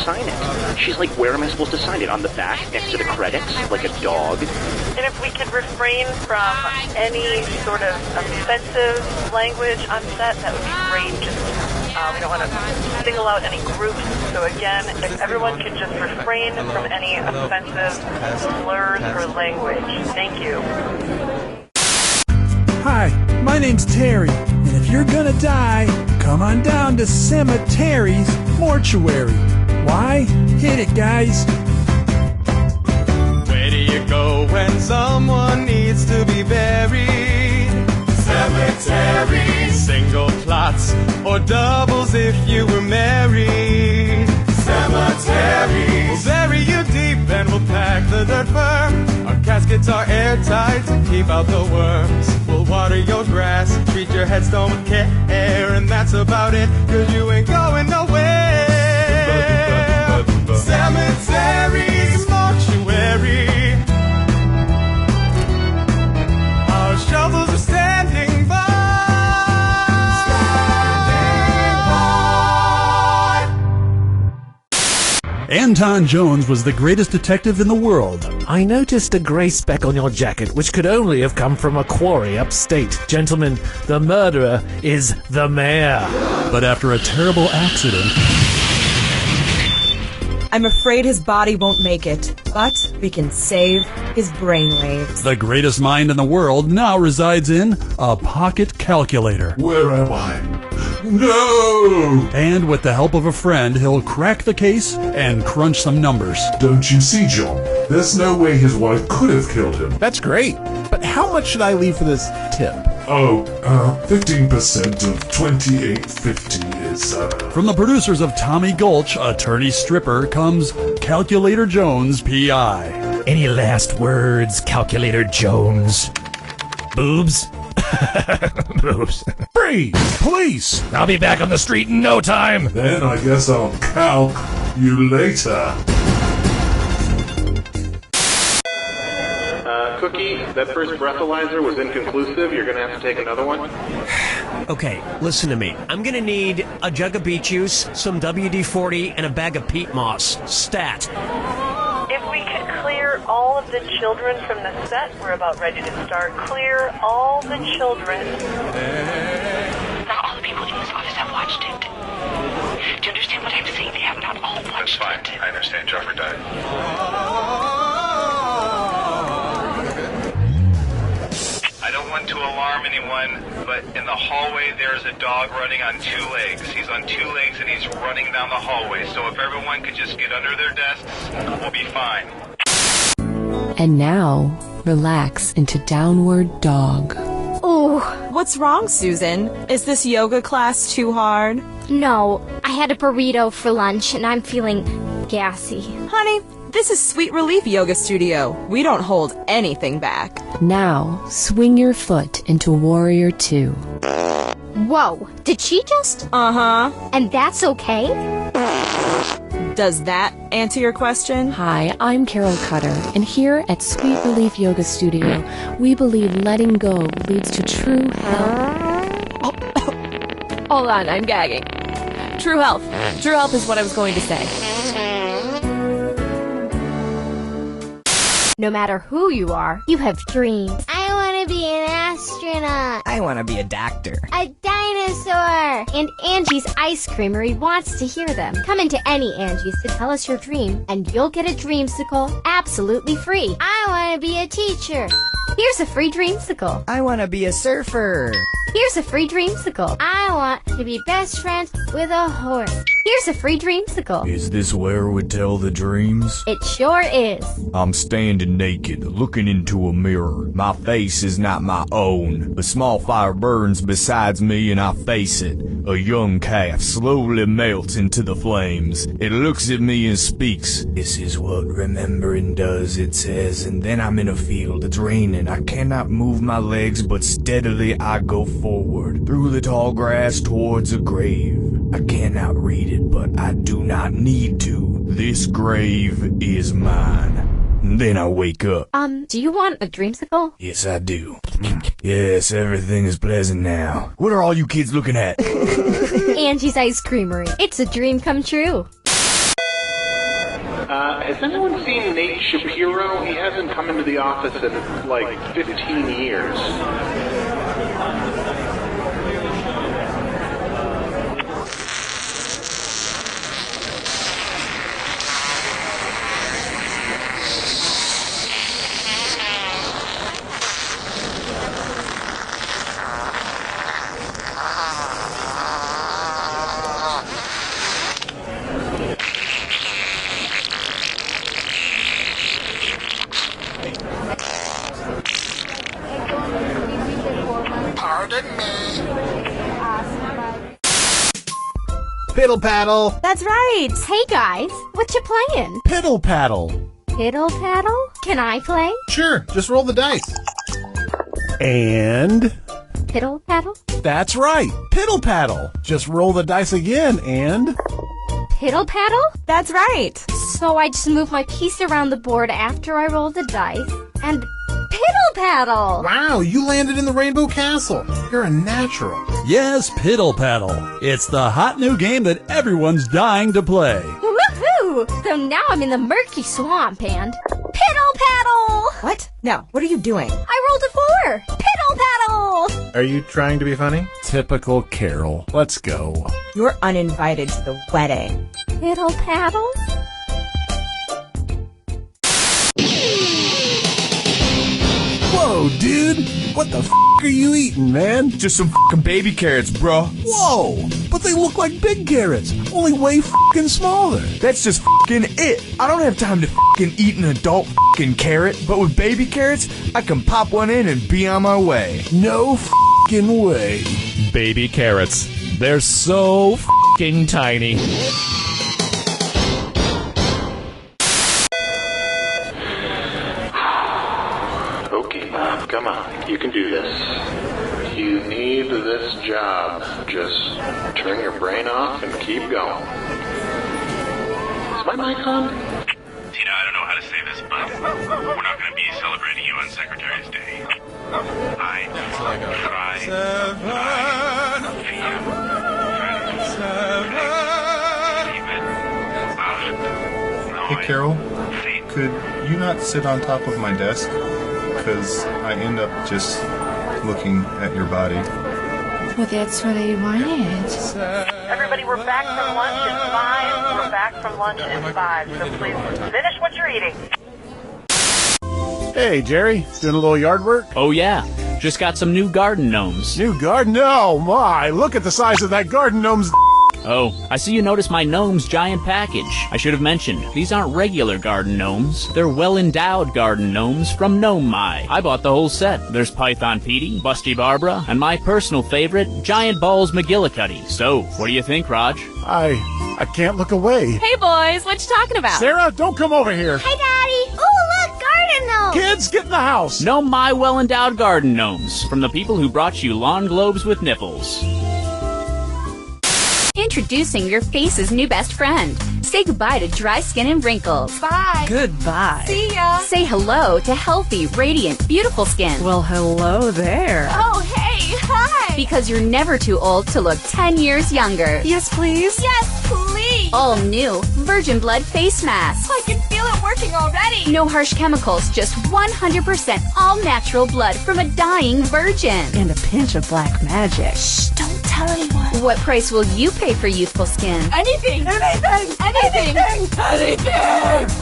sign it. She's like, where am I supposed to sign it? On the back, next to the credits, like a dog? And if we could refrain from any sort of offensive language on set, that would be great. Just, we don't want to single out any groups. So again, if everyone could just refrain from any offensive slurs or language. Thank you. Hi, my name's Terry, and if you're gonna die, come on down to Cemetery's Mortuary. Why? Hit it, guys. Where do you go when someone needs to be buried? Cemetery. Single plots or doubles if you were married. Cemetery. We'll bury you deep and we'll pack the dirt firm. Our caskets are airtight to keep out the worms. We'll water your grass, treat your headstone with care, and that's about it, 'cause you ain't going nowhere. Cemetery's mortuary. Our shovels are standing by. Anton Jones was the greatest detective in the world. I noticed a grey speck on your jacket, which could only have come from a quarry upstate. Gentlemen, the murderer is the mayor. But after a terrible accident... I'm afraid his body won't make it, but we can save his brainwaves. The greatest mind in the world now resides in a pocket calculator. Where am I? No! And with the help of a friend, he'll crack the case and crunch some numbers. Don't you see, John? There's no way his wife could have killed him. That's great, but how much should I leave for this tip? 15% of $28.50 is, From the producers of Tommy Gulch, Attorney Stripper, comes Calculator Jones, P.I. Any last words, Calculator Jones? Boobs? Boobs. Freeze! Police! I'll be back on the street in no time. Then I guess I'll calc you later. Cookie, that first breathalyzer was inconclusive. You're gonna have to take another one. Okay, listen to me. I'm gonna need a jug of beet juice, some WD-40, and a bag of peat moss. Stat. If we could clear all of the children from the set, we're about ready to start. Clear all the children. Not all the people in this office have watched it. Do you understand what I'm saying? They have not all watched it. That's fine. I understand Joffrey died. I don't want to alarm anyone, but in the hallway there's a dog running on two legs. He's on two legs and he's running down the hallway. So if everyone could just get under their desks, we'll be fine. And now, relax into Downward Dog. Ooh, what's wrong, Susan? Is this yoga class too hard? No, I had a burrito for lunch and I'm feeling gassy. Honey, this is Sweet Relief Yoga Studio. We don't hold anything back. Now, swing your foot into Warrior 2. Whoa, did she just? Uh-huh. And that's okay? Does that answer your question? Hi, I'm Carol Cutter, and here at Sweet Relief Yoga Studio, we believe letting go leads to true health. Hold on, I'm gagging. True health. True health is what I was going to say. No matter who you are, you have dreams. I want to be an astronaut. I want to be a doctor. A dinosaur. And Angie's Ice Creamery wants to hear them. Come into any Angie's to tell us your dream, and you'll get a dreamsicle absolutely free. I want to be a teacher. Here's a free dreamsicle. I want to be a surfer. Here's a free dreamsicle. I want to be best friends with a horse. Here's a free dreamsicle. Is this where we tell the dreams? It sure is. I'm standing naked, looking into a mirror. My face is not my own. A small fire burns beside me and I face it. A young calf slowly melts into the flames. It looks at me and speaks. This is what remembering does, it says. And then I'm in a field. It's raining. I cannot move my legs, but steadily I go forward. Through the tall grass towards a grave. I cannot read it, but I do not need to. This grave is mine. Then I wake up. Do you want a dreamsicle? Yes, I do. Yes, everything is pleasant now. What are all you kids looking at? Angie's Ice Creamery. It's a dream come true. Has anyone seen Nate Shapiro? He hasn't come into the office in like 15 years. Piddle paddle. That's right. Hey guys, what you playing? Piddle paddle. Piddle paddle? Can I play? Sure, just roll the dice. And... Piddle paddle? That's right. Piddle paddle. Just roll the dice again and... Piddle paddle? That's right. So I just move my piece around the board after I roll the dice and... Piddle paddle! Wow, you landed in the Rainbow Castle. You're a natural. Yes, Piddle Paddle. It's the hot new game that everyone's dying to play. Woohoo! So now I'm in the murky swamp and... Piddle paddle! What? No, what are you doing? I rolled a 4! Piddle paddle! Are you trying to be funny? Typical Carol. Let's go. You're uninvited to the wedding. Piddle paddle? Whoa, dude! What the f*** are you eating, man? Just some f***ing baby carrots, bro. Whoa! But they look like big carrots, only way f***ing smaller. That's just f***ing it. I don't have time to f***ing eat an adult f***ing carrot, but with baby carrots, I can pop one in and be on my way. No f***ing way. Baby carrots. They're so f***ing tiny. Come on, you can do this. You need this job. Just turn your brain off and keep going. Is my mic on? Tina, I don't know how to say this, but we're not going to be celebrating you on Secretary's Day. I try. Hey, Carol, could you not sit on top of my desk? Because I end up just looking at your body. Well, that's what I wanted. Everybody, we're back from lunch in 5. We're back from lunch in 5. So please finish what you're eating. Hey, Jerry, doing a little yard work? Oh, yeah. Just got some new garden gnomes. New garden? Oh, my. Look at the size of that garden gnome's... Oh, I see you noticed my gnome's giant package. I should have mentioned, these aren't regular garden gnomes. They're well-endowed garden gnomes from Gnome My. I bought the whole set. There's Python Petey, Busty Barbara, and my personal favorite, Giant Balls McGillicuddy. So, what do you think, Raj? I can't look away. Hey, boys, what you talking about? Sarah, don't come over here. Hey, Daddy! Ooh, look, garden gnome! Kids, get in the house! Gnome My well-endowed garden gnomes, from the people who brought you lawn globes with nipples. Introducing your face's new best friend. Say goodbye to dry skin and wrinkles. Bye. Goodbye. See ya. Say hello to healthy, radiant, beautiful skin. Well, hello there. Oh, hey. Hi. Because you're never too old to look 10 years younger. Yes, please. Yes, please. All new Virgin Blood Face Mask. I can feel it working already. No harsh chemicals, just 100% all natural blood from a dying virgin. And a pinch of black magic. Shh, don't tell anyone. What price will you pay for youthful skin? Anything.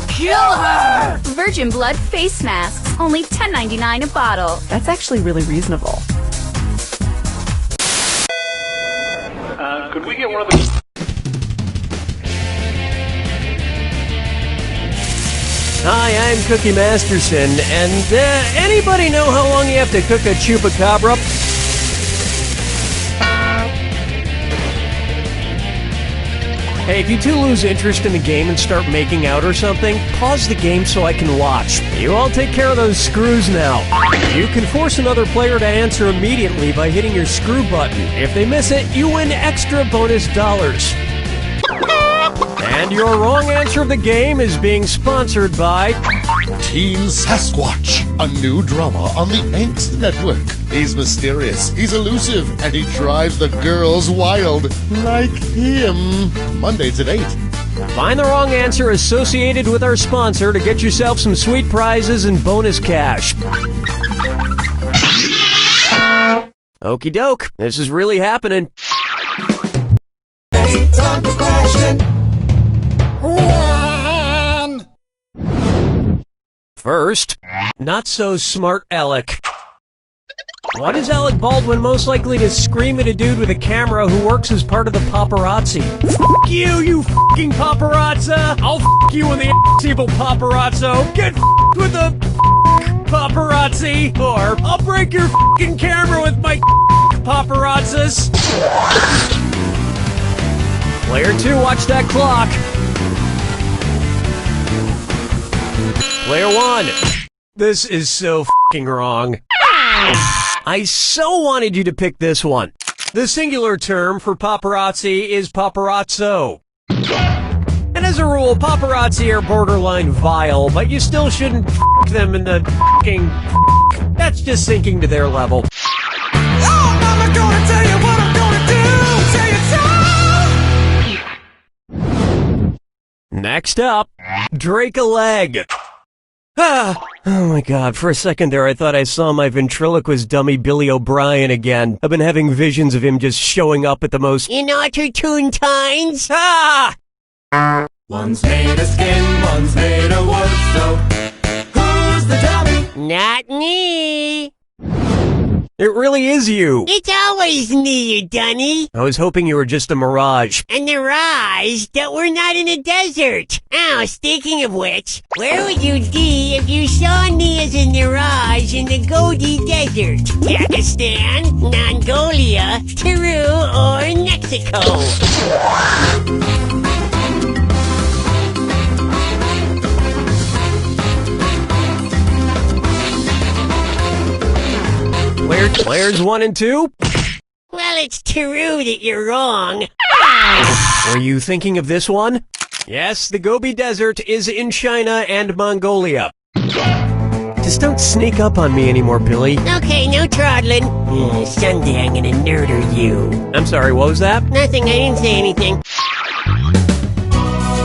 Kill her. Virgin Blood Face Masks, only $10.99 a bottle. That's actually really reasonable. Could we get one of the... Hi, I'm Cookie Masterson, and anybody know how long you have to cook a chupacabra? Hey, if you two lose interest in the game and start making out or something, pause the game so I can watch. You all take care of those screws now. You can force another player to answer immediately by hitting your screw button. If they miss it, you win extra bonus dollars. And your wrong answer of the game is being sponsored by Team Sasquatch, a new drama on the Angst Network. He's mysterious, he's elusive, and he drives the girls wild like him. Mondays at 8. Find the wrong answer associated with our sponsor to get yourself some sweet prizes and bonus cash. Okie doke, this is really happening. Time for question 1. First, not so smart Alec. What is Alec Baldwin most likely to scream at a dude with a camera who works as part of the paparazzi? F*** you, you f***ing paparazza! I'll f*** you in the ass, evil paparazzo! Get f***ed with the paparazzi! Or, I'll break your f***ing camera with my paparazzas! Player 2, watch that clock! Player 1, this is so f***ing wrong. I so wanted you to pick this one. The singular term for paparazzi is paparazzo. And as a rule, paparazzi are borderline vile, but you still shouldn't f*** them in the f***ing f***. That's just sinking to their level. Oh, Mama, gonna tell you what I'm gonna do. Say it so. Next up, Drake a leg. Ah! Oh my god, for a second there I thought I saw my ventriloquist dummy Billy O'Brien again. I've been having visions of him just showing up at the most inopportune times. Ah! One's made of skin, one's made of wood, so who's the dummy? Not me. It really is you. It's always me, you dunny. I was hoping you were just a mirage. A mirage? That we're not in a desert. Oh, speaking of which, where would you be if you saw me as a mirage in the Gobi Desert? Pakistan, Mongolia, Peru, or Mexico? Players 1 and 2? Well, it's true that you're wrong. Were you thinking of this one? Yes, the Gobi Desert is in China and Mongolia. Just don't sneak up on me anymore, Billy. Okay, no trottling. Someday I'm gonna murder you. I'm sorry, what was that? Nothing, I didn't say anything.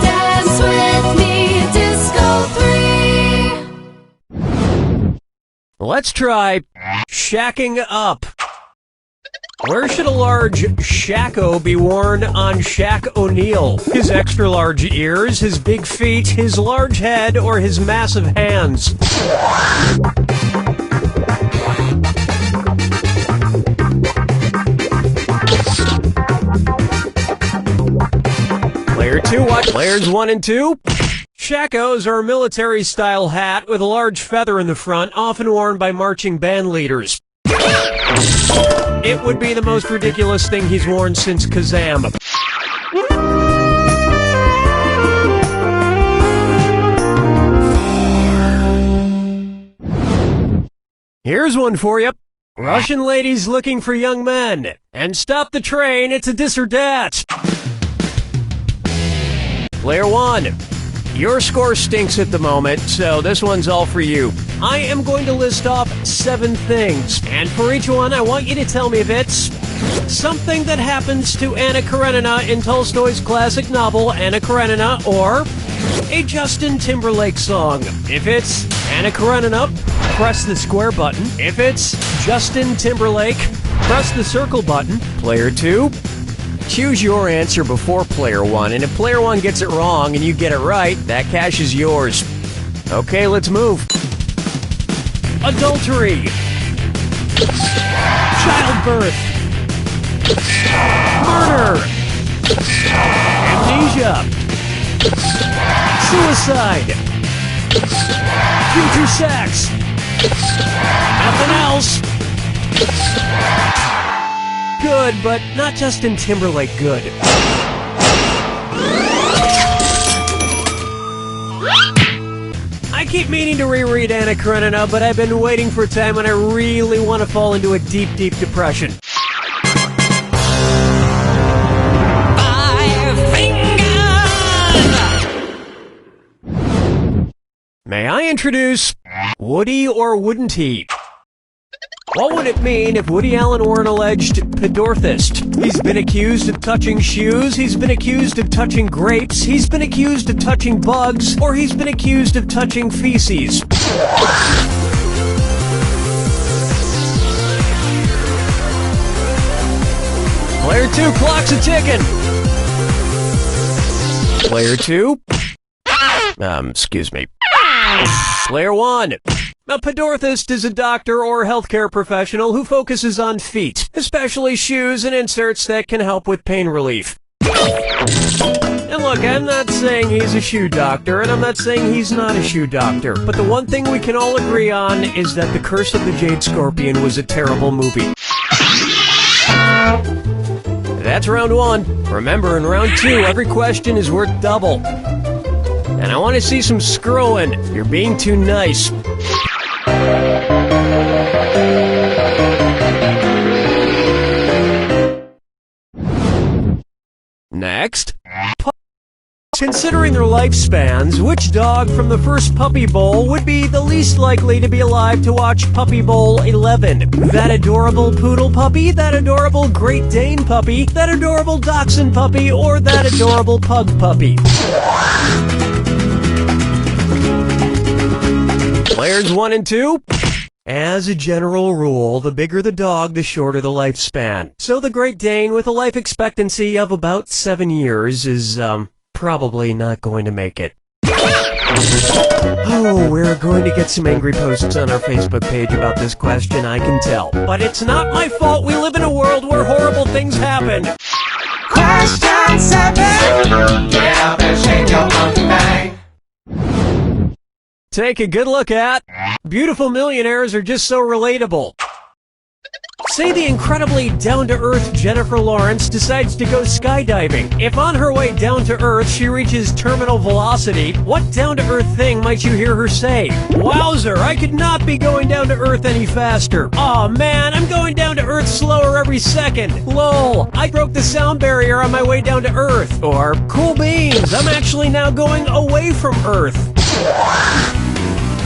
Dance with me, Disco 3. Let's try shacking up. Where should a large shacko be worn on Shaq O'Neal? His extra large ears, his big feet, his large head, or his massive hands? Player 2, watch players 1 and 2. Shackos are a military-style hat with a large feather in the front, often worn by marching band leaders. It would be the most ridiculous thing he's worn since Kazam. Here's one for you. Russian ladies looking for young men. And stop the train, it's a dis or dat. Player 1. Your score stinks at the moment, so this one's all for you. I am going to list off 7 things, and for each one, I want you to tell me if it's something that happens to Anna Karenina in Tolstoy's classic novel, Anna Karenina, or a Justin Timberlake song. If it's Anna Karenina, press the square button. If it's Justin Timberlake, press the circle button. Player 2. Choose your answer before player 1, and if player 1 gets it wrong and you get it right, that cash is yours. Okay, let's move. Adultery. Childbirth. Murder. Amnesia. Suicide. Future sex. Nothing else. Good, but not Justin Timberlake good. I keep meaning to reread Anna Karenina, but I've been waiting for a time when I really want to fall into a deep, deep depression. May I introduce Woody or Wouldn't He? What would it mean if Woody Allen were an alleged pedorthist? He's been accused of touching shoes, he's been accused of touching grapes, he's been accused of touching bugs, or he's been accused of touching feces. Player 2, clock's a ticking. Player 2? Excuse me. Player 1. A pedorthist is a doctor or healthcare professional who focuses on feet, especially shoes and inserts that can help with pain relief. And look, I'm not saying he's a shoe doctor, and I'm not saying he's not a shoe doctor, but the one thing we can all agree on is that The Curse of the Jade Scorpion was a terrible movie. That's round 1. Remember, in round 2, every question is worth double. And I want to see some screwing. You're being too nice. Next. Considering their lifespans, which dog from the first Puppy Bowl would be the least likely to be alive to watch Puppy Bowl 11? That adorable poodle puppy, that adorable Great Dane puppy, that adorable Dachshund puppy, or that adorable pug puppy? Players 1 and 2? As a general rule, the bigger the dog, the shorter the lifespan. So the Great Dane, with a life expectancy of about 7 years, is, probably not going to make it. Oh, we're going to get some angry posts on our Facebook page about this question, I can tell. But it's not my fault we live in a world where horrible things happen. Question 7. Get up and shake your monkey bang. Take a good look at beautiful millionaires are just so relatable. Say the incredibly down-to-earth Jennifer Lawrence decides to go skydiving. If on her way down to Earth she reaches terminal velocity, what down-to-earth thing might you hear her say? Wowzer, I could not be going down to Earth any faster. Aw man, I'm going down to Earth slower every second. Lol, I broke the sound barrier on my way down to Earth. Or, cool beans, I'm actually now going away from Earth.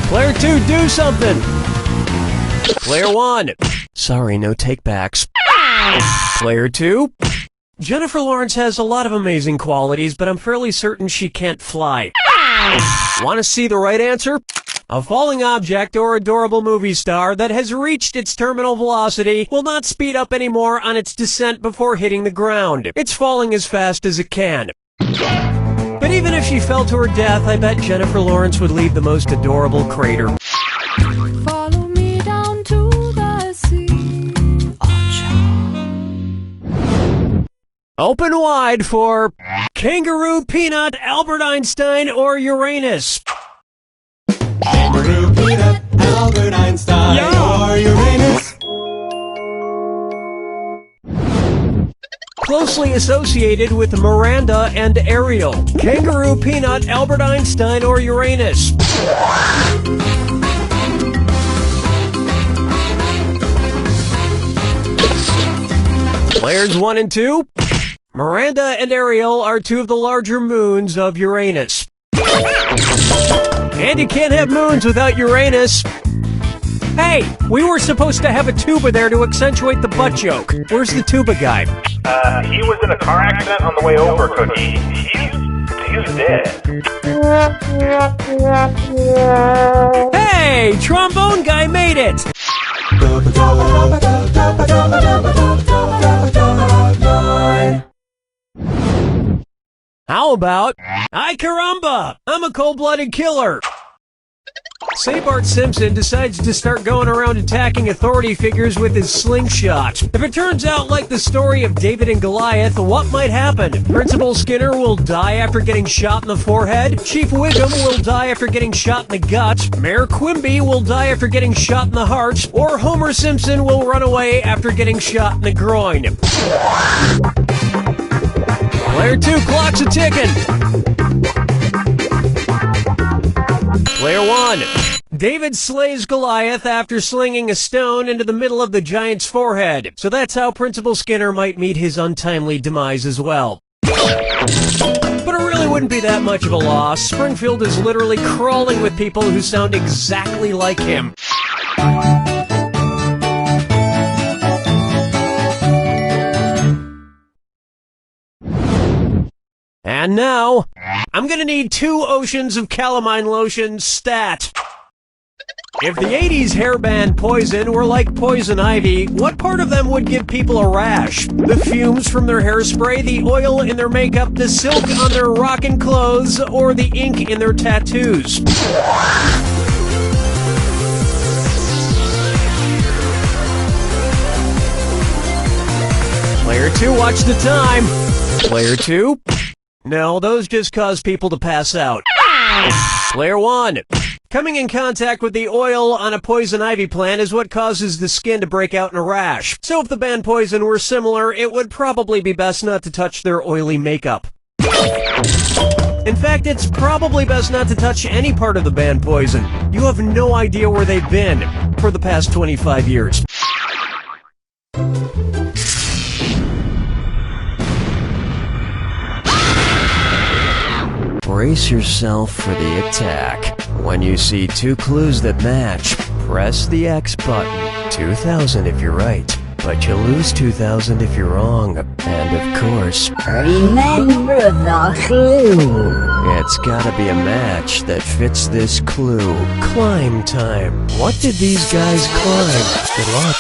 Player 2, do something. Player 1. Sorry, no takebacks. Player 2. Jennifer Lawrence has a lot of amazing qualities, but I'm fairly certain she can't fly. Want to see the right answer? A falling object or adorable movie star that has reached its terminal velocity will not speed up anymore on its descent before hitting the ground. It's falling as fast as it can. But even if she fell to her death, I bet Jennifer Lawrence would leave the most adorable crater. Follow me down to the sea. Open wide for Kangaroo, Peanut, Albert Einstein, or Uranus. Kangaroo, Peanut, Albert Einstein, or Uranus. Closely associated with Miranda and Ariel. Kangaroo, Peanut, Albert Einstein, or Uranus. Players 1 and 2? Miranda and Ariel are 2 of the larger moons of Uranus. And you can't have moons without Uranus. Hey, we were supposed to have a tuba there to accentuate the butt joke. Where's the tuba guy? He was in a car accident on the way over, Cookie. He's dead. Hey, trombone guy made it! How about, ay caramba, I'm a cold-blooded killer. Say Bart Simpson decides to start going around attacking authority figures with his slingshot. If it turns out like the story of David and Goliath, what might happen? Principal Skinner will die after getting shot in the forehead. Chief Wiggum will die after getting shot in the gut. Mayor Quimby will die after getting shot in the heart. Or Homer Simpson will run away after getting shot in the groin. Player 2, clock's a ticking. Player 1. David slays Goliath after slinging a stone into the middle of the giant's forehead. So that's how Principal Skinner might meet his untimely demise as well. But it really wouldn't be that much of a loss. Springfield is literally crawling with people who sound exactly like him. And now, I'm gonna need 2 oceans of calamine lotion stat. If the 80s hair band Poison were like poison ivy, what part of them would give people a rash? The fumes from their hairspray, the oil in their makeup, the silk on their rockin' clothes, or the ink in their tattoos? Player 2, watch the time. Player 2? No, those just cause people to pass out. Player 1. Coming in contact with the oil on a poison ivy plant is what causes the skin to break out in a rash. So if the band Poison were similar, it would probably be best not to touch their oily makeup. In fact, it's probably best not to touch any part of the band Poison. You have no idea where they've been for the past 25 years. Brace yourself for the attack. When you see 2 clues that match, press the X button. 2,000 if you're right, but you lose 2,000 if you're wrong. And of course, remember the clue. It's gotta be a match that fits this clue. Climb time. What did these guys climb? Good luck.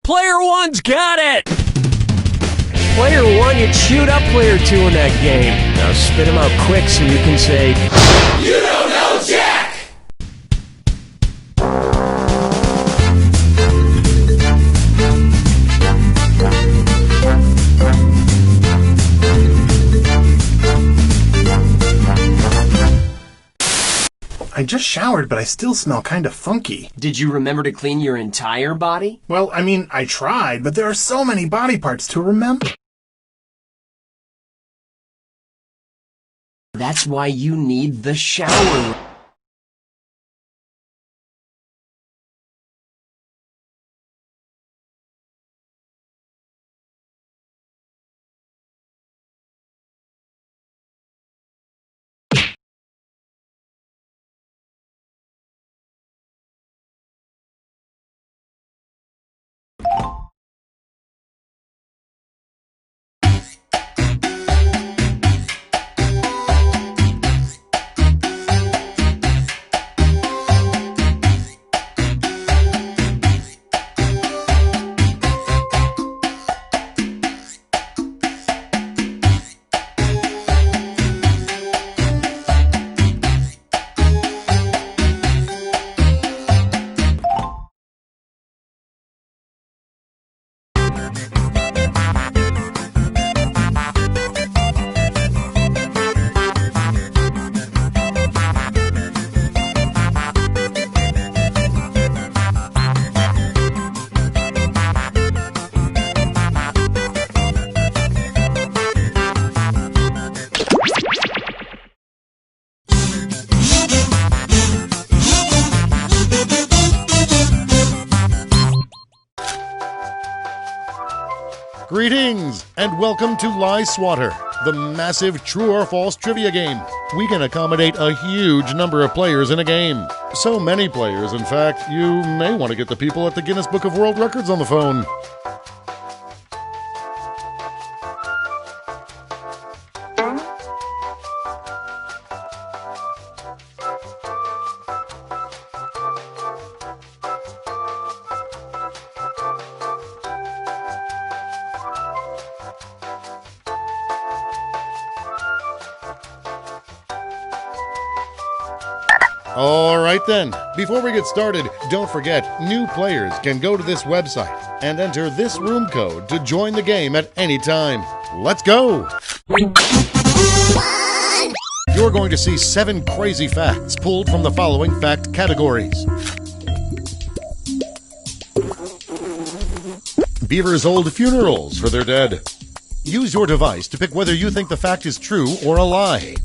Player 1's got it! Player 1, you chewed up Player 2 in that game. Now spit him out quick so you can say, "You don't know Jack!" I just showered, but I still smell kind of funky. Did you remember to clean your entire body? Well, I mean, I tried, but there are so many body parts to remember. That's why you need the shower. Greetings, and welcome to Lie Swatter, the massive true or false trivia game. We can accommodate a huge number of players in a game. So many players, in fact, you may want to get the people at the Guinness Book of World Records on the phone. All right then, before we get started, don't forget, new players can go to this website and enter this room code to join the game at any time. Let's go! You're going to see 7 crazy facts pulled from the following fact categories. Beavers hold funerals for their dead. Use your device to pick whether you think the fact is true or a lie.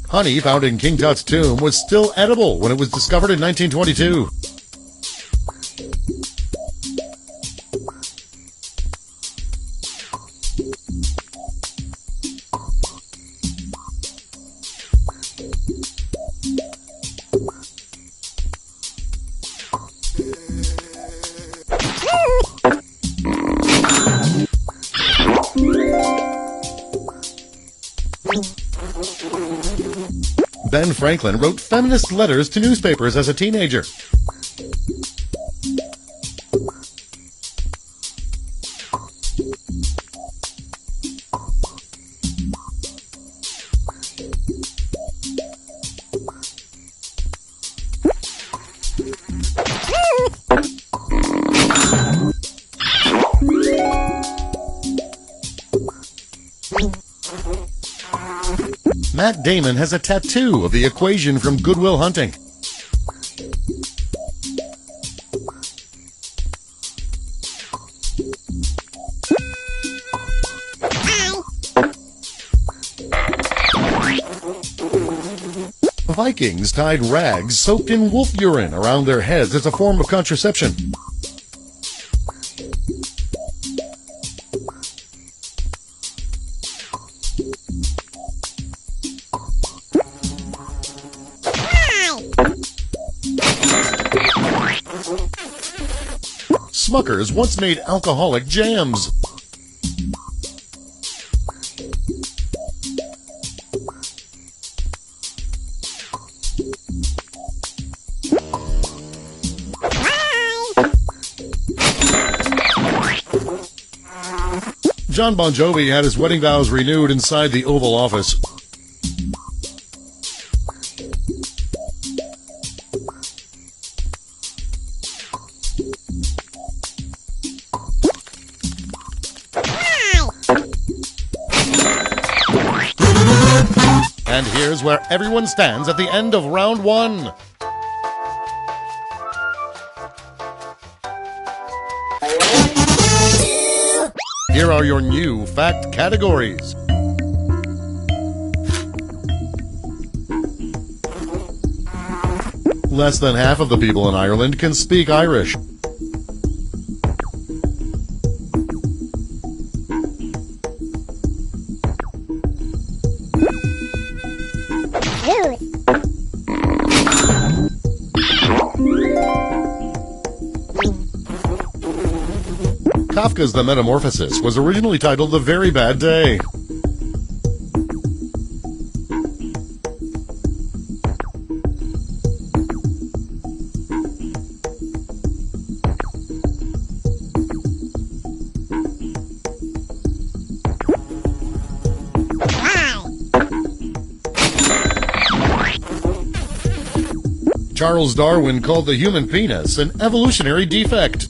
Honey found in King Tut's tomb was still edible when it was discovered in 1922. Ben Franklin wrote feminist letters to newspapers as a teenager. Matt Damon has a tattoo of the equation from Good Will Hunting. Vikings tied rags soaked in wolf urine around their heads as a form of contraception. Smuckers once made alcoholic jams. John Bon Jovi had his wedding vows renewed inside the Oval Office. And here's where everyone stands at the end of round 1. Here are your new fact categories. Less than half of the people in Ireland can speak Irish. Kafka's The Metamorphosis was originally titled The Very Bad Day. Charles Darwin called the human penis an evolutionary defect.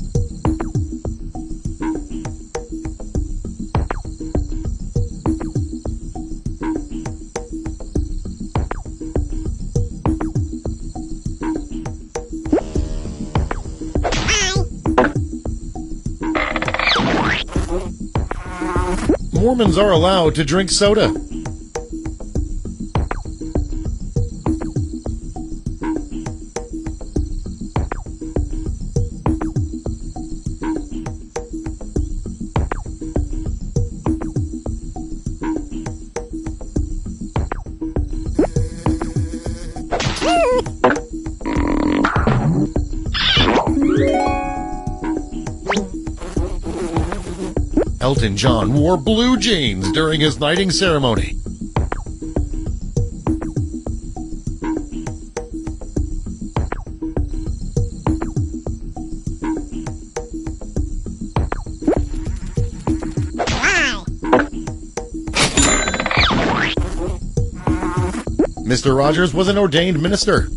Mormons are allowed to drink soda. Elton John wore blue jeans during his knighting ceremony. Mr. Rogers was an ordained minister.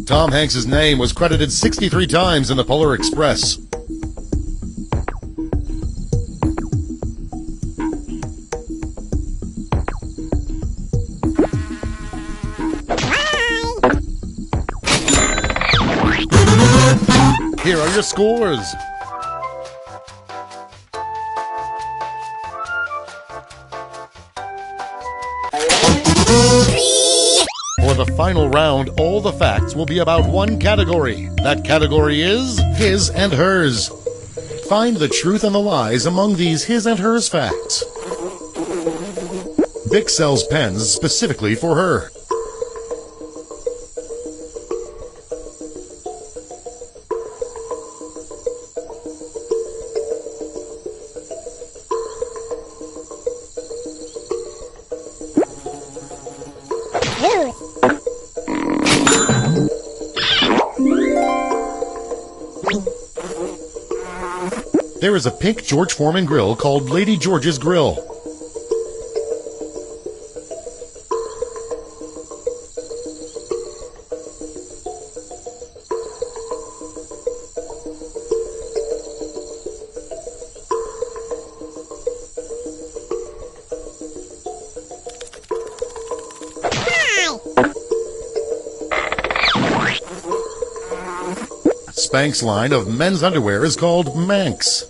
Tom Hanks' name was credited 63 times in the Polar Express. Here are your scores. For the final round, all the facts will be about one category. That category is his and hers. Find the truth and the lies among these his and hers facts. Bic sells pens specifically for her. There is a pink George Foreman grill called Lady George's Grill. Spanx line of men's underwear is called Manx.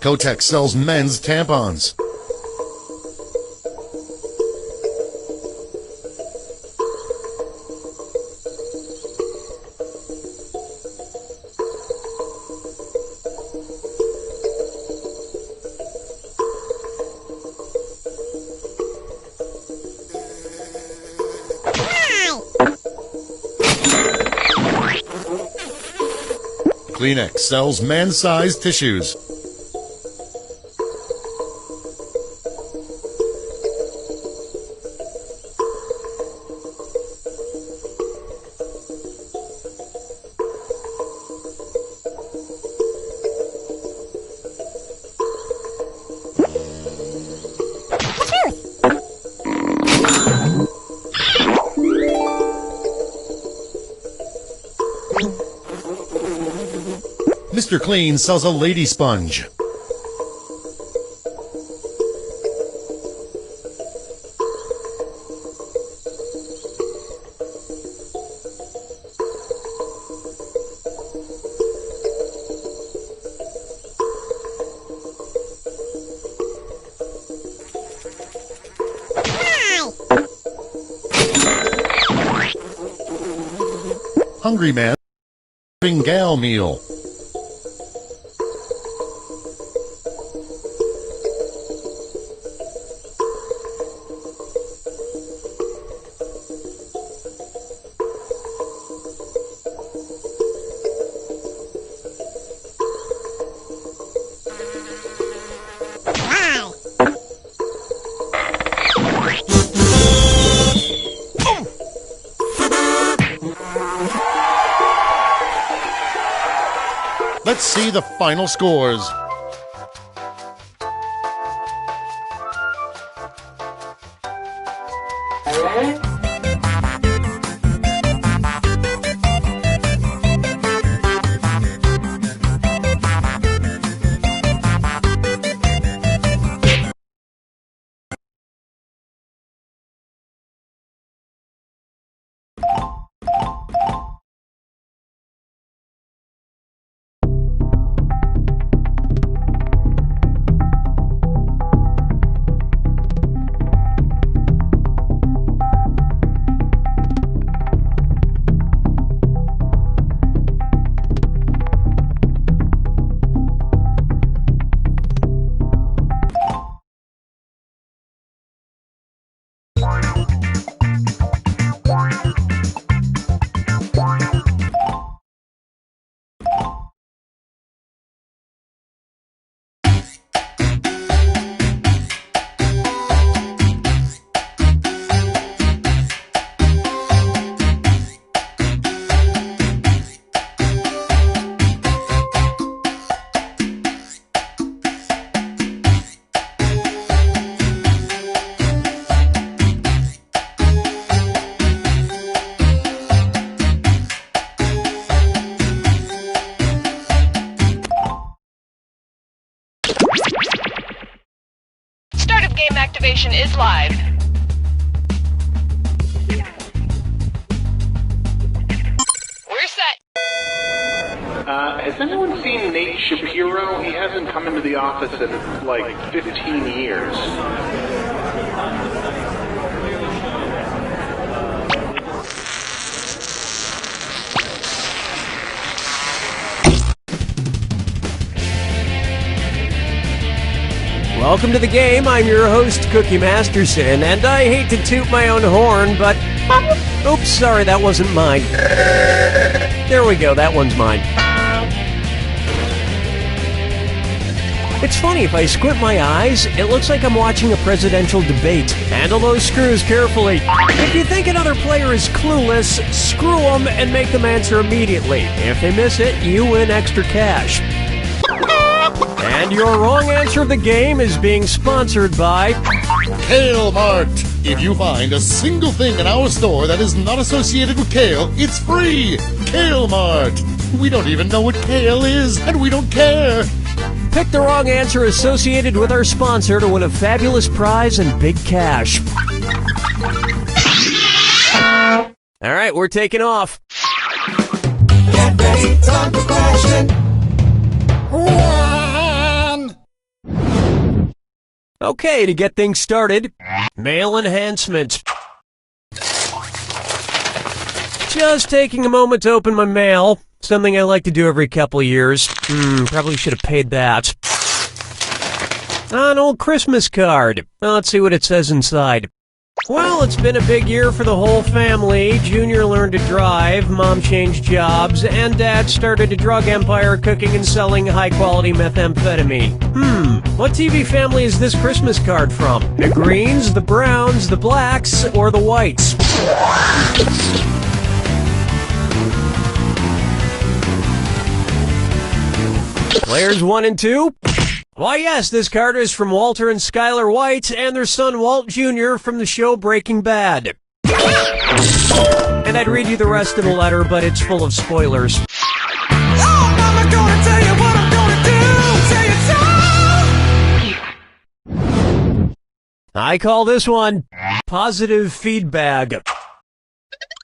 Kotex sells men's tampons. Kleenex sells man-sized tissues. Mr. Clean sells a lady sponge. Hungry Man gal meal. Let's see the final scores. Game activation is live. We're set. Has anyone seen Nate Shapiro? He hasn't come into the office in like 15 years. Welcome to the game. I'm your host, Cookie Masterson, and I hate to toot my own horn, but... Oops, sorry, that wasn't mine. There we go, that one's mine. It's funny, if I squint my eyes, it looks like I'm watching a presidential debate. Handle those screws carefully. If you think another player is clueless, screw them and make them answer immediately. If they miss it, you win extra cash. And your wrong answer of the game is being sponsored by Kale Mart. If you find a single thing in our store that is not associated with kale, it's free. Kale Mart. We don't even know what kale is, and we don't care. Pick the wrong answer associated with our sponsor to win a fabulous prize and big cash. All right, we're taking off. Get ready, time for question. Okay, to get things started, mail enhancement. Just taking a moment to open my mail. Something I like to do every couple of years. Probably should have paid that. An old Christmas card. Let's see what it says inside. Well, it's been a big year for the whole family. Junior learned to drive, Mom changed jobs, and Dad started a drug empire cooking and selling high-quality methamphetamine. What TV family is this Christmas card from? The Greens, the Browns, the Blacks, or the Whites? Players 1 and 2? Why, yes, this card is from Walter and Skylar White and their son Walt Jr. from the show Breaking Bad. And I'd read you the rest of the letter, but it's full of spoilers. Oh, Mama, gonna tell you what I'm gonna do. Say it so. I call this one positive feedback.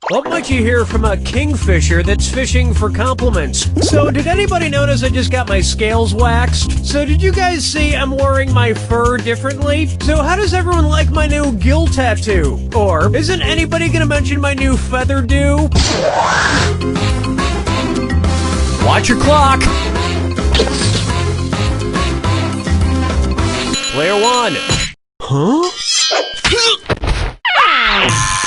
What might you hear from a kingfisher that's fishing for compliments? So, did anybody notice I just got my scales waxed? So, did you guys see I'm wearing my fur differently? So, how does everyone like my new gill tattoo? Or, isn't anybody gonna mention my new feather dew? Watch your clock! Player 1. Huh?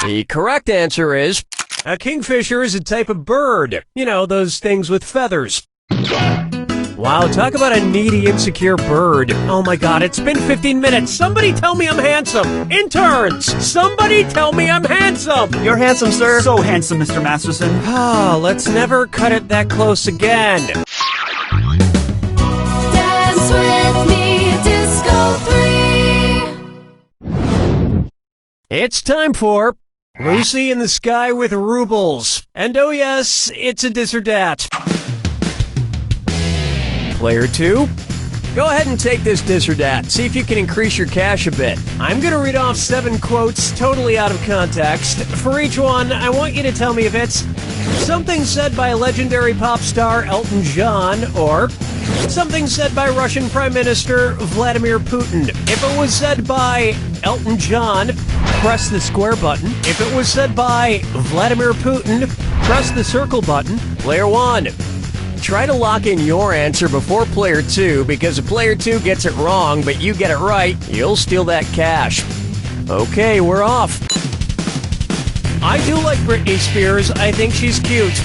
The correct answer is, a kingfisher is a type of bird. You know, those things with feathers. Wow, talk about a needy, insecure bird. Oh my god, it's been 15 minutes. Somebody tell me I'm handsome. Interns, somebody tell me I'm handsome. You're handsome, sir. So handsome, Mr. Masterson. Ah, let's never cut it that close again. It's time for Lucy in the Sky with Rubles. And oh yes, it's a dis or dat. Player 2, go ahead and take this dis or dat. See if you can increase your cash a bit. I'm going to read off 7 quotes totally out of context. For each one, I want you to tell me if it's something said by legendary pop star Elton John or something said by Russian Prime Minister Vladimir Putin. If it was said by Elton John, press the square button. If it was said by Vladimir Putin, press the circle button. Player 1, try to lock in your answer before Player 2, because if Player 2 gets it wrong, but you get it right, you'll steal that cash. Okay, we're off. I do like Britney Spears. I think she's cute.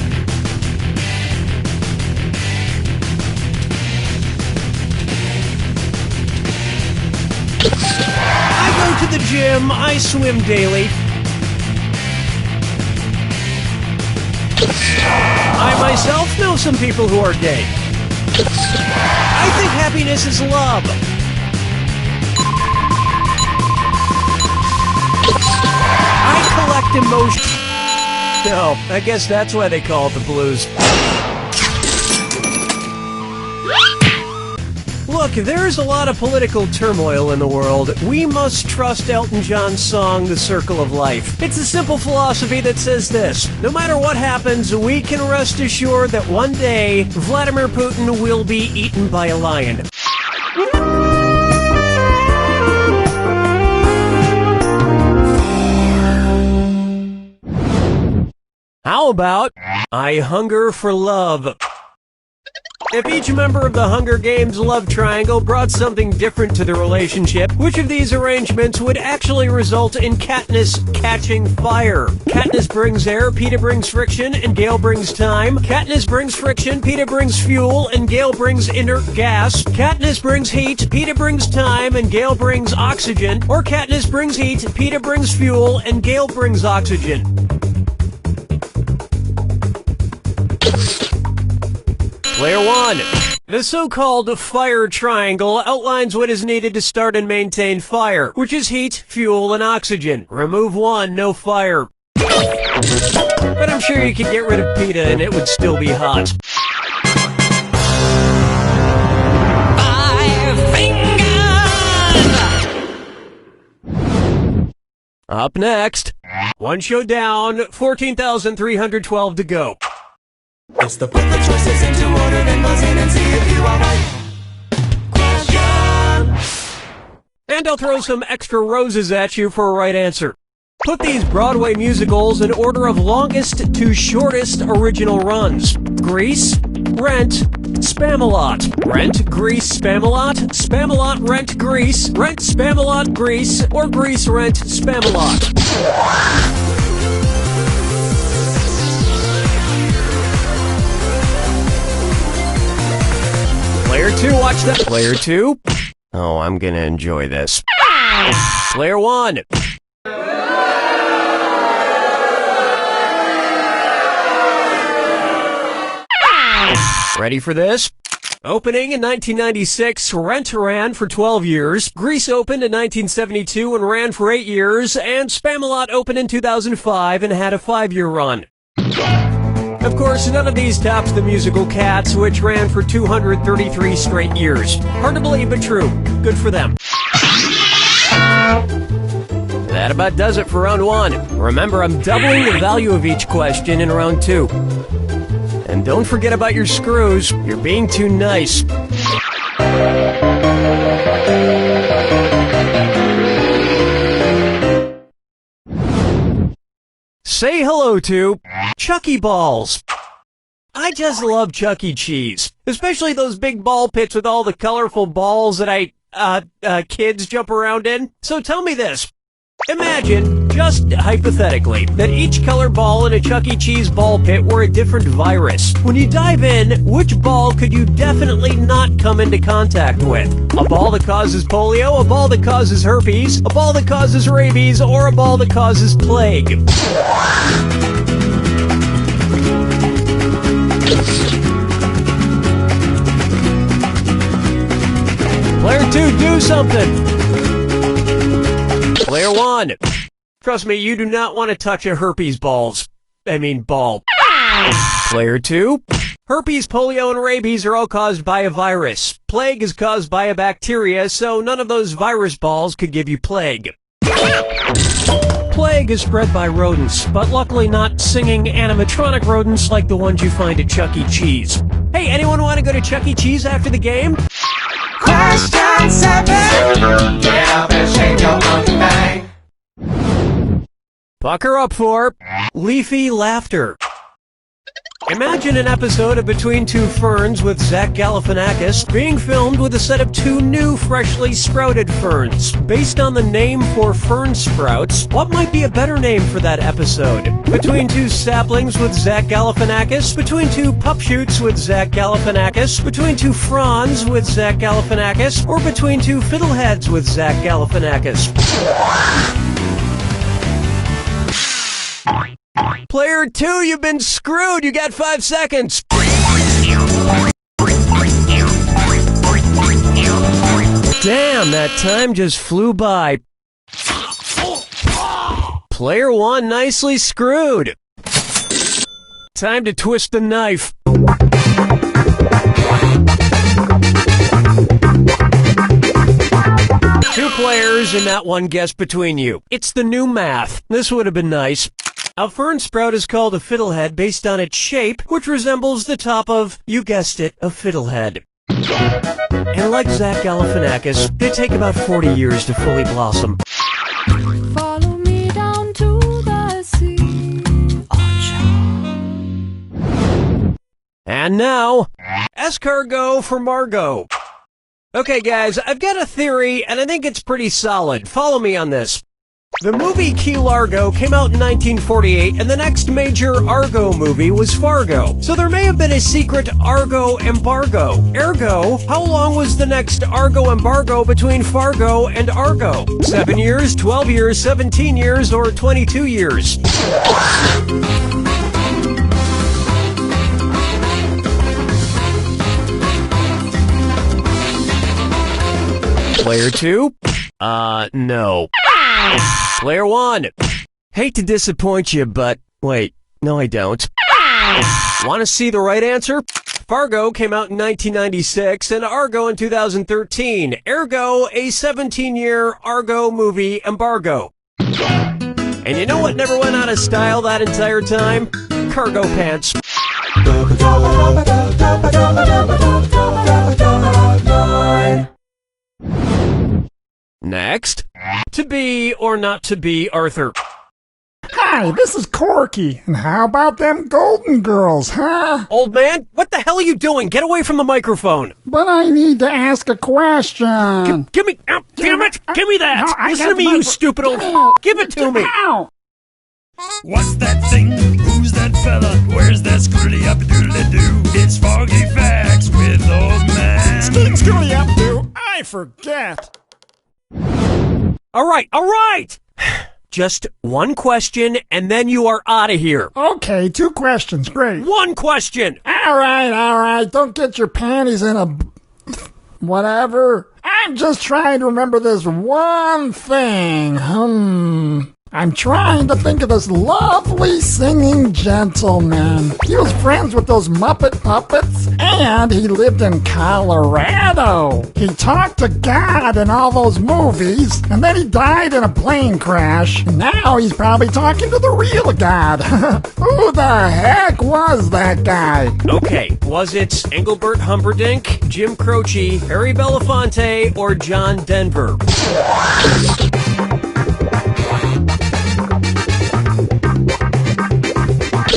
I go to the gym. I swim daily. I myself know some people who are gay. I think happiness is love. I collect emotions. No, I guess that's why they call it the blues. Look, there's a lot of political turmoil in the world. We must trust Elton John's song, The Circle of Life. It's a simple philosophy that says this: no matter what happens, we can rest assured that one day, Vladimir Putin will be eaten by a lion. How about I hunger for love? If each member of the Hunger Games love triangle brought something different to the relationship, which of these arrangements would actually result in Katniss catching fire? Katniss brings air, Peeta brings friction, and Gale brings time. Katniss brings friction, Peeta brings fuel, and Gale brings inert gas. Katniss brings heat, Peeta brings time, and Gale brings oxygen. Or Katniss brings heat, Peeta brings fuel, and Gale brings oxygen. Player 1. The so-called fire triangle outlines what is needed to start and maintain fire, which is heat, fuel, and oxygen. Remove one, no fire. But I'm sure you could get rid of Peeta and it would still be hot. 5 fingers! Up next, one show down, 14,312 to go. It's the put the choices into order, then buzz in and see if you are right. Question! And I'll throw some extra roses at you for a right answer. Put these Broadway musicals in order of longest to shortest original runs. Grease, Rent, Spamalot. Rent, Grease, Spamalot. Spamalot, Rent, Grease. Rent, Spamalot, Grease. Or Grease, Rent, Spamalot. Player 2, watch that. Player 2. Oh, I'm gonna enjoy this. Player 1. Ready for this? Opening in 1996, Rent ran for 12 years. Grease opened in 1972 and ran for 8 years. And Spamalot opened in 2005 and had a 5-year run. Of course, none of these tops the musical Cats, which ran for 233 straight years. Hard to believe, but true. Good for them. That about does it for round 1. Remember, I'm doubling the value of each question in round 2. And don't forget about your screws. You're being too nice. Say hello to Chucky Balls. I just love Chuck E. Cheese, especially those big ball pits with all the colorful balls that kids jump around in. So tell me this. Imagine, just hypothetically, that each color ball in a Chuck E. Cheese ball pit were a different virus. When you dive in, which ball could you definitely not come into contact with? A ball that causes polio, a ball that causes herpes, a ball that causes rabies, or a ball that causes plague? Player 2, do something! Player 1. Trust me, you do not want to touch a herpes ball. Player 2. Herpes, polio, and rabies are all caused by a virus. Plague is caused by a bacteria, so none of those virus balls could give you plague. Plague is spread by rodents, but luckily not singing animatronic rodents like the ones you find at Chuck E. Cheese. Hey, anyone want to go to Chuck E. Cheese after the game? Question 7. Get up and shake your monkey bang. Pucker up for leafy laughter. Imagine an episode of Between Two Ferns with Zach Galifianakis being filmed with a set of 2 new freshly sprouted ferns. Based on the name for fern sprouts, what might be a better name for that episode? Between 2 saplings with Zach Galifianakis? Between 2 pup shoots with Zach Galifianakis? Between 2 fronds with Zach Galifianakis? Or between 2 fiddleheads with Zach Galifianakis? Player 2, you've been screwed. You got 5 seconds. Damn, that time just flew by. Player 1, nicely screwed. Time to twist the knife. Two players and not one guess between you. It's the new math. This would have been nice. A fern sprout is called a fiddlehead based on its shape, which resembles the top of, you guessed it, a fiddlehead. And like Zach Galifianakis, they take about 40 years to fully blossom. Follow me down to the sea. And now, escargot for Margot. Okay, guys, I've got a theory, and I think it's pretty solid. Follow me on this. The movie Key Largo came out in 1948, and the next major Argo movie was Fargo. So there may have been a secret Argo embargo. Ergo, how long was the next Argo embargo between Fargo and Argo? 7 years, 12 years, 17 years, or 22 years? Player 2? No. Player 1. Hate to disappoint you, but wait, no I don't. Want to see the right answer? Fargo came out in 1996 and Argo in 2013. Ergo, a 17-year Argo movie embargo. And you know what never went out of style that entire time? Cargo pants. Next, to be or not to be Arthur. Hi, this is Corky, and how about them Golden Girls, huh? Old man, what the hell are you doing? Get away from the microphone. But I need to ask a question. Give me, damn it, give me that. No, Listen to me, you stupid old, give it to me. Ow. What's that thing? Who's that fella? Where's that screwly up doodly doo? It's Foggy Facts with old man. Screwly up doo, I forget. All right. Just one question, and then you are out of here. Okay, 2 questions, great. One question. All right, don't get your panties in a... whatever. I'm just trying to remember this one thing. I'm trying to think of this lovely singing gentleman. He was friends with those Muppet puppets, and he lived in Colorado. He talked to God in all those movies, and then he died in a plane crash. And now he's probably talking to the real God. Who the heck was that guy? Okay, was it Engelbert Humperdinck, Jim Croce, Harry Belafonte, or John Denver?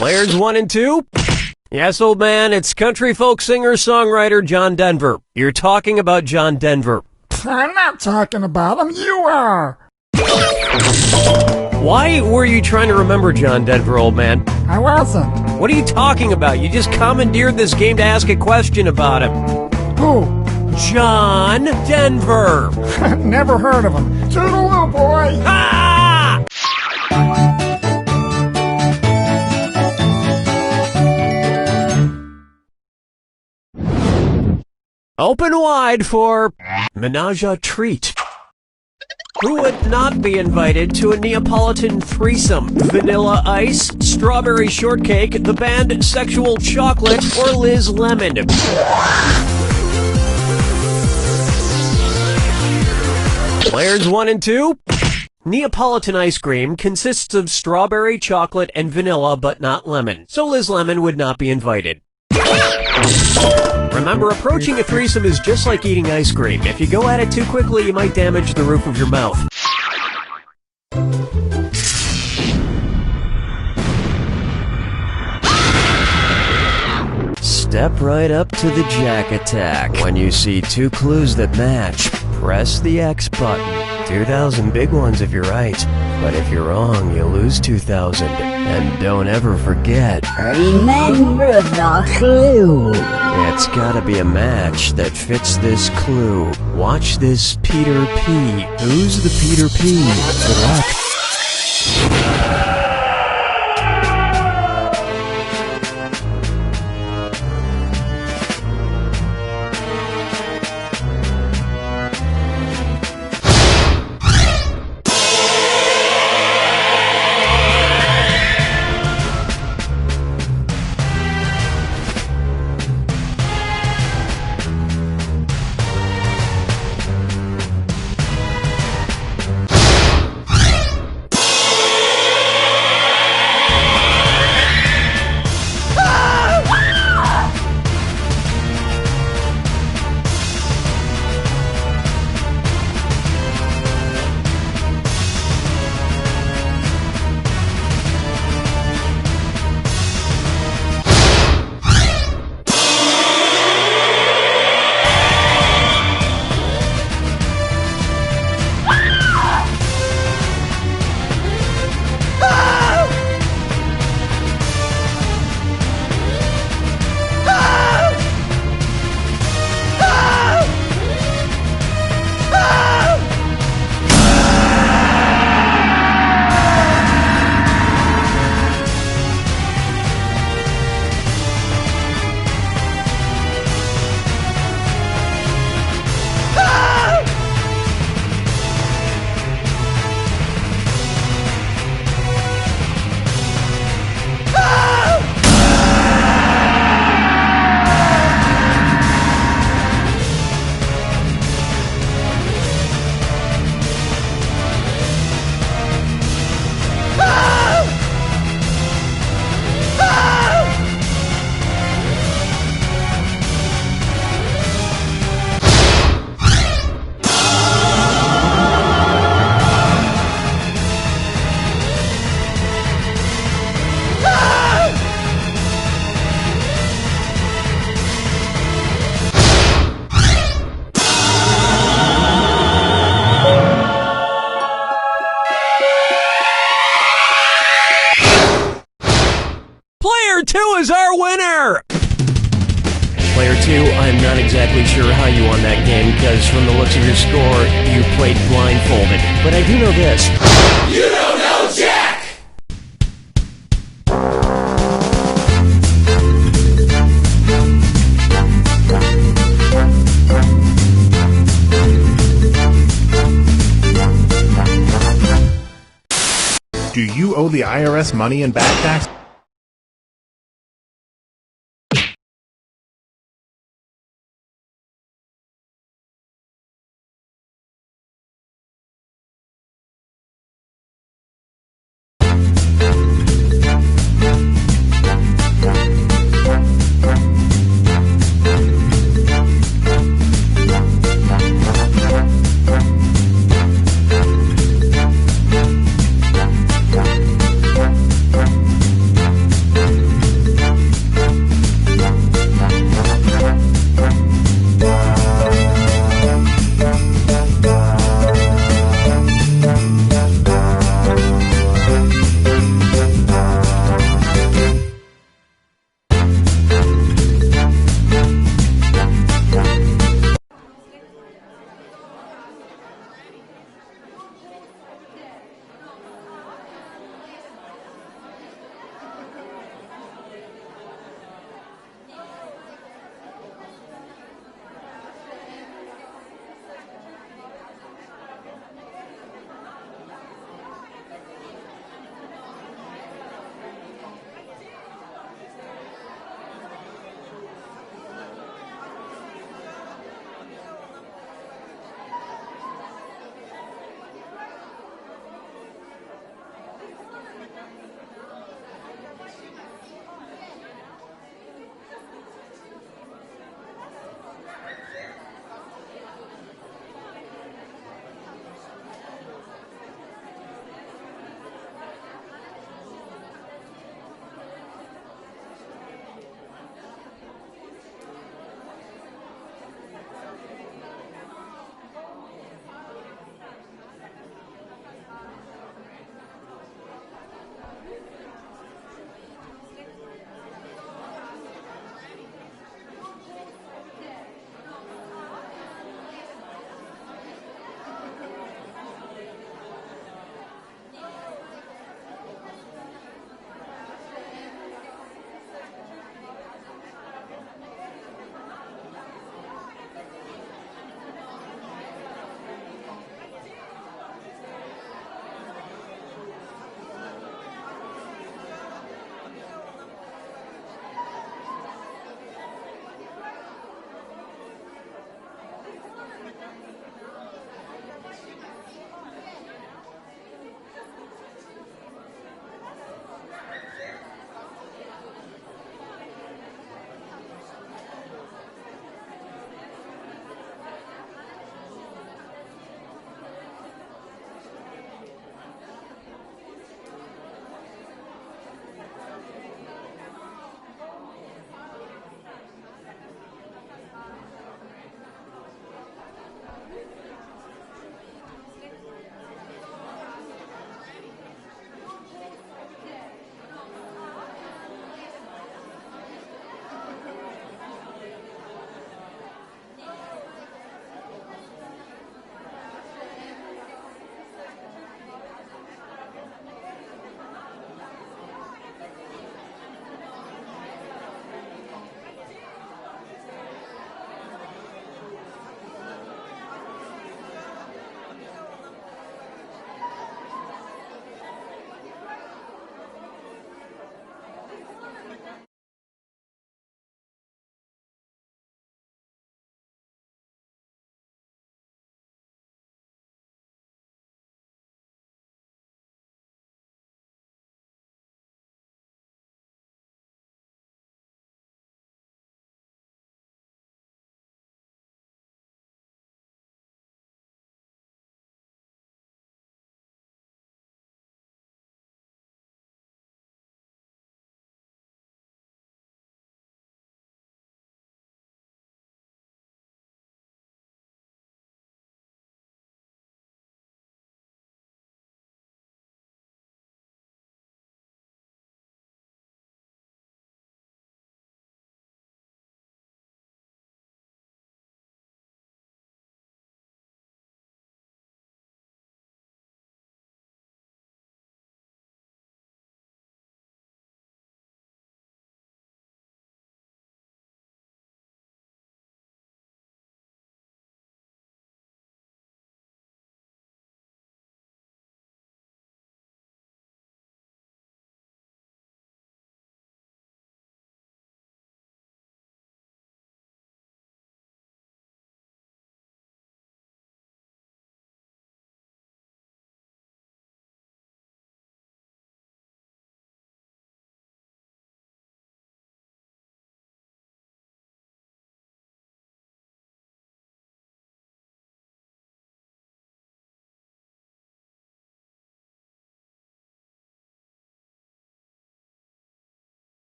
Players 1 and 2? Yes, old man, it's country folk singer-songwriter John Denver. You're talking about John Denver. I'm not talking about him, you are. Why were you trying to remember John Denver, old man? I wasn't. What are you talking about? You just commandeered this game to ask a question about him. Who? John Denver. Never heard of him. Toodaloo, boy. Ah! Open wide for Menage a Treat. Who would not be invited to a Neapolitan threesome? Vanilla Ice, Strawberry Shortcake, the band Sexual Chocolate, or Liz Lemon? Players 1 and 2. Neapolitan ice cream consists of strawberry, chocolate, and vanilla, but not lemon. So Liz Lemon would not be invited. Remember, approaching a threesome is just like eating ice cream. If you go at it too quickly, you might damage the roof of your mouth. Step right up to the Jack Attack. When you see 2 clues that match, press the X button. 2,000 big ones if you're right, but if you're wrong, you lose 2,000. And don't ever forget, remember the clue. It's gotta be a match that fits this clue. Watch this Peter P. Who's the Peter P? Good luck. Player 2 is our winner! Player 2, I'm not exactly sure how you won that game, because from the looks of your score, you played blindfolded. But I do know this. You don't know Jack! Do you owe the IRS money in back tax?